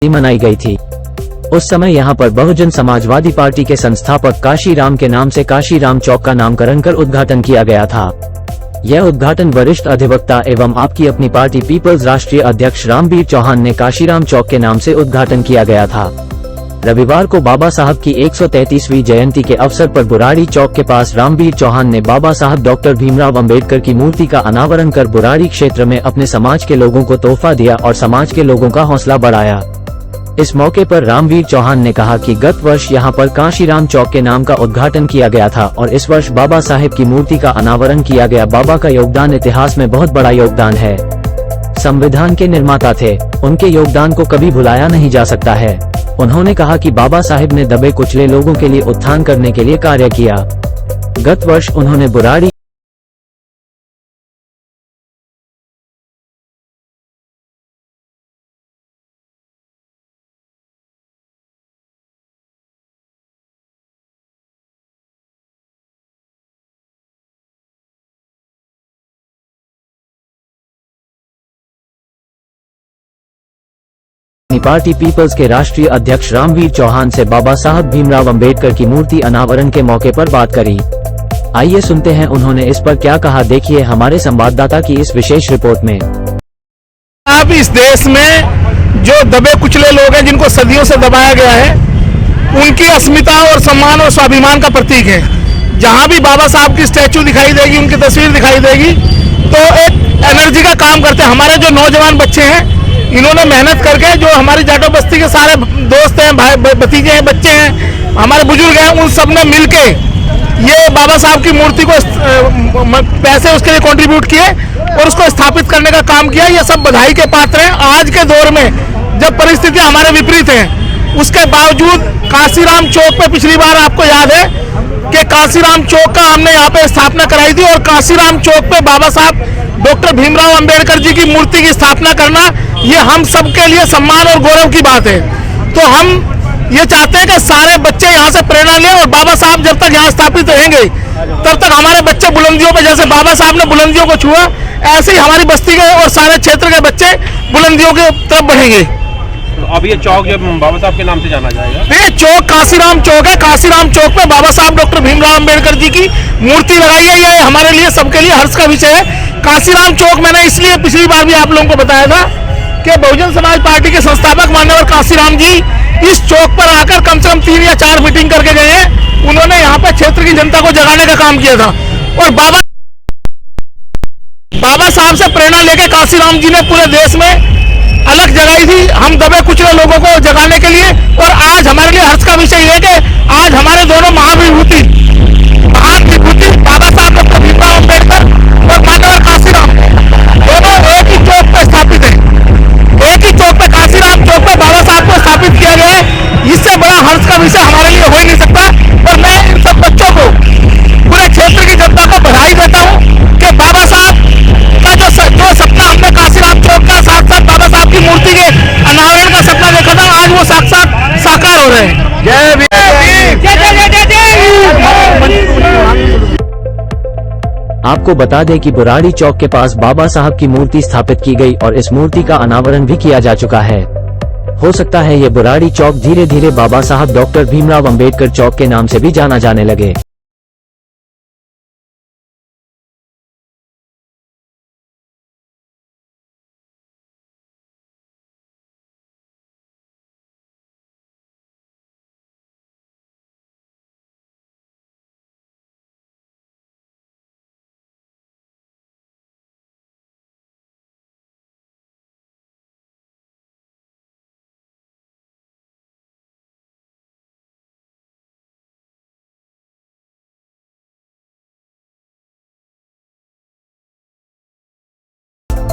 मनाई गई थी। उस समय यहां पर बहुजन समाजवादी पार्टी के संस्थापक काशीराम के नाम से काशीराम चौक का नामकरण कर उद्घाटन किया गया था। यह उद्घाटन वरिष्ठ अधिवक्ता एवं आपकी अपनी पार्टी पीपल्स राष्ट्रीय अध्यक्ष रामवीर चौहान ने काशीराम चौक के नाम से उद्घाटन किया गया था। रविवार को बाबा साहब की 133वीं जयंती के अवसर पर बुराड़ी चौक के पास रामवीर चौहान ने बाबा साहब डॉक्टर भीमराव अंबेडकर की मूर्ति का अनावरण कर बुराड़ी क्षेत्र में अपने समाज के लोगों को तोहफा दिया और समाज के लोगों का हौसला बढ़ाया। इस मौके पर रामवीर चौहान ने कहा कि गत वर्ष यहां पर काशीराम चौक के नाम का उद्घाटन किया गया था और इस वर्ष बाबा साहेब की मूर्ति का अनावरण किया गया। बाबा का योगदान इतिहास में बहुत बड़ा योगदान है। संविधान के निर्माता थे, उनके योगदान को कभी भुलाया नहीं जा सकता है। उन्होंने कहा कि बाबा साहेब ने दबे कुचले लोगों के लिए उत्थान करने के लिए कार्य किया। गत वर्ष उन्होंने बुराड़ी पार्टी पीपल्स के राष्ट्रीय अध्यक्ष रामवीर चौहान से बाबा साहब भीमराव अंबेडकर की मूर्ति अनावरण के मौके पर बात करी। आइए सुनते हैं उन्होंने इस पर क्या कहा। देखिए हमारे संवाददाता की इस विशेष रिपोर्ट में। आप इस देश में जो दबे कुचले लोग हैं, जिनको सदियों से दबाया गया है, उनकी अस्मिता और सम्मान और स्वाभिमान का प्रतीक है। जहां भी बाबा साहब की स्टैचू दिखाई देगी, उनकी तस्वीर दिखाई देगी, तो एक एनर्जी का काम करते हैं। हमारे जो नौजवान बच्चे हैं, इन्होंने मेहनत करके, जो हमारी जाटो बस्ती के सारे दोस्त हैं, भाई भतीजे हैं, बच्चे हैं, हमारे बुजुर्ग हैं, उन सब ने मिलके ये बाबा साहब की मूर्ति को पैसे उसके लिए कंट्रीब्यूट किए और उसको स्थापित करने का काम किया। ये सब बधाई के पात्र हैं। आज के दौर में जब परिस्थितियां हमारे विपरीत हैं, उसके बावजूद काशीराम चौक पे पिछली बार आपको याद है कि काशीराम चौक का हमने यहाँ पे स्थापना कराई थी और काशीराम चौक पे बाबा साहब डॉक्टर भीमराव अंबेडकर जी की मूर्ति की स्थापना करना, ये हम सबके लिए सम्मान और गौरव की बात है। तो हम ये चाहते हैं कि सारे बच्चे यहाँ से प्रेरणा लें और बाबा साहब जब तक यहाँ स्थापित रहेंगे तब तक हमारे बच्चे बुलंदियों पे, जैसे बाबा साहब ने बुलंदियों को छुआ, ऐसे ही हमारी बस्ती के और सारे क्षेत्र के बच्चे बुलंदियों की तरफ बढ़ेंगे। अब ये चौक जब बाबा साहब के नाम से जाना जाएगा। ये चौक काशीराम चौक है। काशीराम चौक पे बाबा साहब डॉक्टर भीमराव अंबेडकर जी की मूर्ति लगाई है। ये हमारे लिए, सबके लिए हर्ष का विषय है। काशीराम चौक मैंने इसलिए पिछली बार भी आप लोगों को बताया था कि बहुजन समाज पार्टी के संस्थापक माननीय काशीराम जी इस चौक पर आकर कम से कम 3 या 4 मीटिंग करके गए हैं। उन्होंने यहाँ पे क्षेत्र की जनता को जगाने का काम किया था और बाबा साहब से प्रेरणा लेके काशीराम जी ने पूरे देश में अलग जगाई थी, हम दबे कुचले लोगों को जगाने के लिए। और आज हमारे लिए हर्ष का विषय है कि आज हमारे दोनों महाविभूति बाबा साहब डॉक्टर भीमराव अंबेडकर और माननीय काशीराम दोनों एक ही चौक पर स्थापित है। एक ही चौक पे, काशीराम चौक पे बाबा साहब को स्थापित किया गया है। इससे बड़ा हर्ष का विषय हमारे लिए हो ही नहीं सकता। और मैं इन सब बच्चों को, पूरे क्षेत्र की जनता को बधाई देता हूँ कि बाबा साहब का जो सपना हमने काशीराम चौक का, साथ साथ बाबा साहब की मूर्ति के अनावरण का सपना देखा था, आज वो साक्षात साकार हो रहे हैं। जय भीम। आपको बता दें कि बुराड़ी चौक के पास बाबा साहब की मूर्ति स्थापित की गई और इस मूर्ति का अनावरण भी किया जा चुका है। हो सकता है ये बुराड़ी चौक धीरे धीरे बाबा साहब डॉक्टर भीमराव अंबेडकर चौक के नाम से भी जाना जाने लगे।